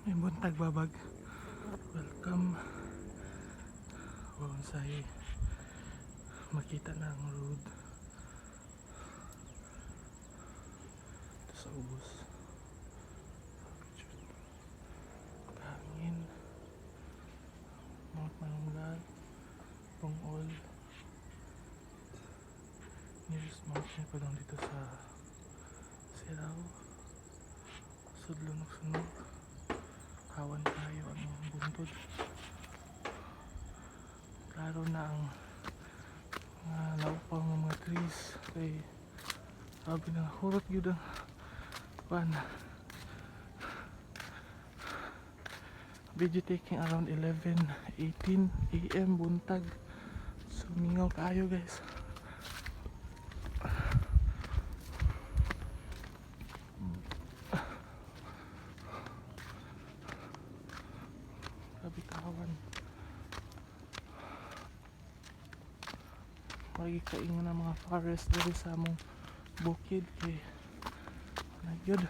May buntag babag. Welcome. Bonsai. Makita na ang road. Ito sa ubos. Hangin. Mga manunggal. Pungol. Nearest mountain ko lang dito sa Siraw. Sudlo ng sunog. Hawan tayo ang buntod. Klaro na ang mga laupang mga trees kay sabi na hurot yun ang pan. Video taking around 11:18 AM buntag. Sumingaw kayo guys. Grabe kawan. Magikaingon ng mga forest dito sa among bukid kay nagyod.